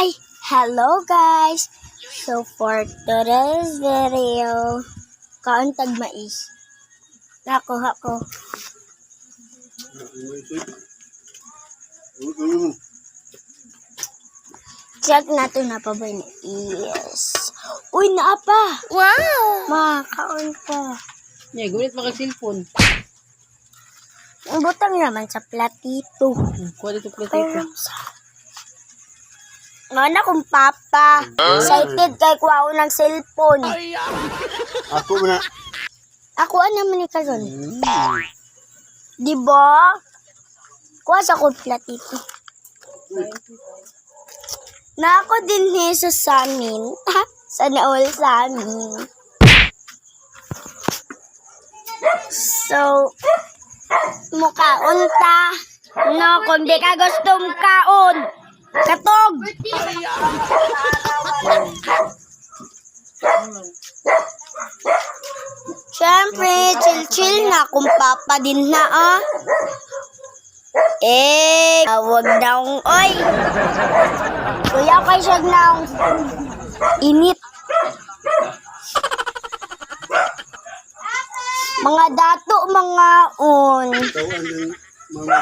Ay, hello guys! So for today's video, kauntag mais. Nakuha ko. Check natin na pa ba ni Yes. Uy, naapa! Wow! Makakaon pa. Gulit maka-cellphone. Ang butang naman sa platito. Kuha dito platito. Mana kung papa. Excited kay kuha ko ng cellphone. Ako na. Ako naman ni karon. Di ba? Kuha sa kong platito. Na ako din sa amin. Sana all sa amin. So, mukaon ta. No, kung di ka gusto mukaon. Katog! Siyempre, chill-chill na kung papa din na wag daw, oy! Kuya, kay siya na init. Mga dato, mga on. Tawan ng mga.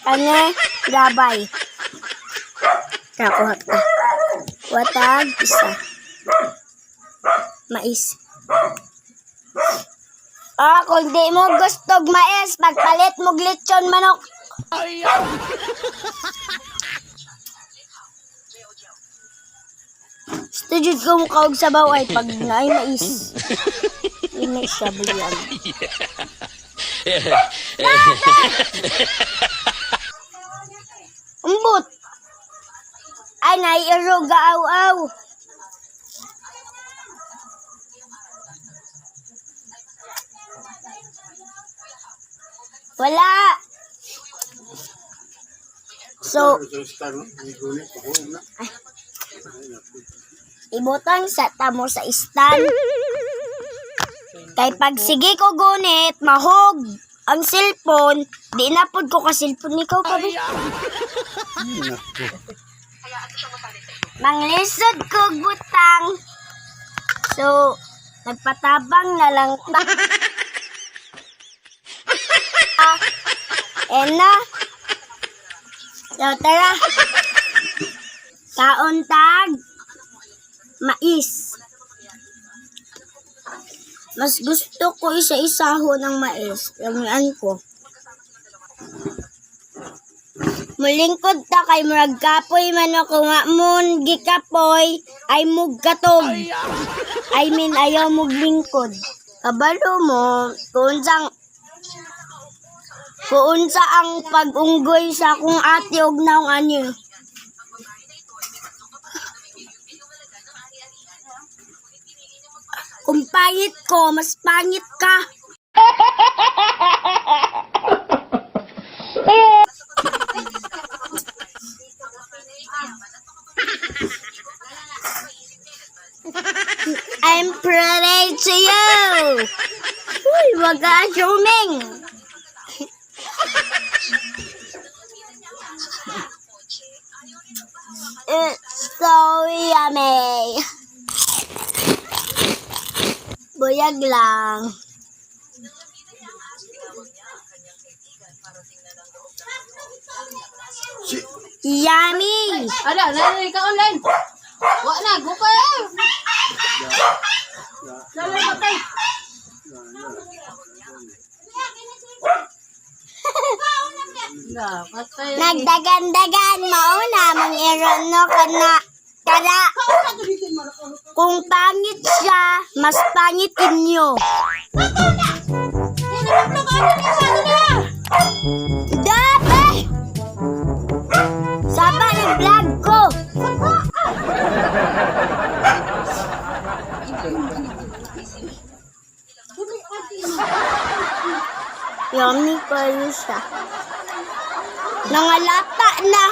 Ano? Gabay. Nakuha ka. Watag, isa. Mais. Kung di mo gustog mais, magpalit mo lechon manok. Stujud ko mo kaog sa baway pag naay mais. May mais siya bulian. Umbot. Ay, naiiroga aw-aw. Wala. So, ibutang sa tamo sa stand. Kay pag sige ko gunit, mahog ang cellphone, di napod ko ka cellphone ikaw pa ba? Manglisod ko butang. So, nagpatabang na lang ta. Na. So, tara. Kauntag. Mais. Mas gusto ko isa-isaho ng mais. Lamian ko. Mulingkod ta kay murag kapoy man ako nga mun gikapoy ay mugkatog. I mean ayaw muglingkod. Kabalo mo kuunsa ang pag-unggoy sa akong ate og naong anyo. Kung pangit ko, mas pangit ka. I'm pretty to you. Uy, wag ka assuming. It's so yummy. Buyag lang. Yummy! Ala, nalala ka online. Wa na, go pa eh. Nalala ka tayo. Nagdagan-dagan mauna mong irono ka na tara. Kung pangit siya, mas pangit inyo. Dapat! Saba ng vlog ko. Yummy kayo siya. Nangalata na.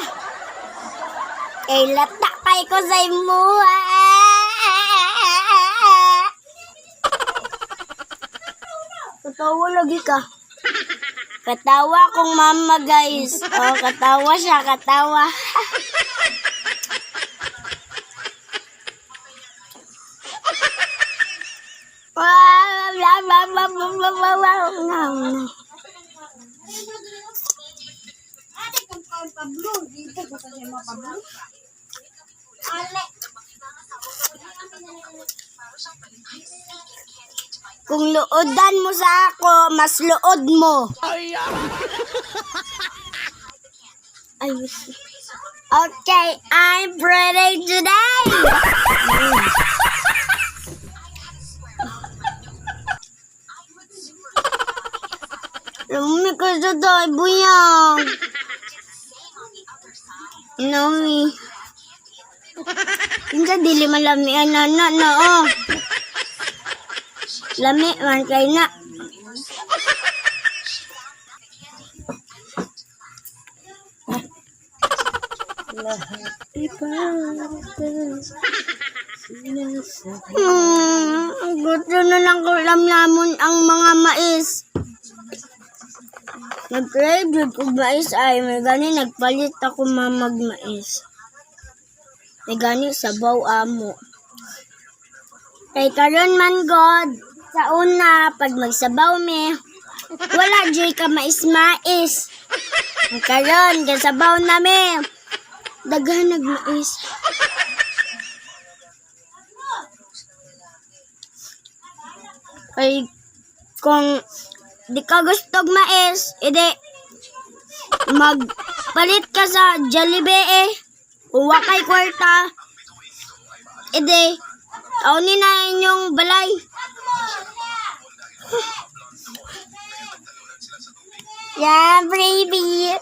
Kay lata kay ko sa imo. Tatawa lagi ka. Katawa kong mama, guys. Oh, katawa siya, katawa. Kung loodan mo sa ako, mas lood mo. Ay, okay, I'm ready today. Lumi ka sa tayo, buyang. Lumi. Hindi, dili malami na, oh. Lami, man kay na. Gusto na lang ko lamlamon ang mga mais. Nag-crave ko mais ay may gani nagpalit ako mamag-mais. May gani sabaw amo. Kay karon man God, sa una pag magsabaw me, wala joy ka mais-mais. Ang karon gasabaw na me, daghan nagmais. Kay kung di ka gustog mais, edi magpalit ka sa Jollibee. Kung wakay kwarta, edi aunin na inyong balay. Yeah, baby.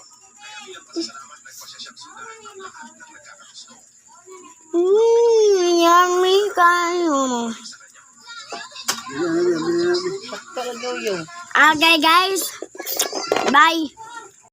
Yummy kayo. Okay, guys. Bye.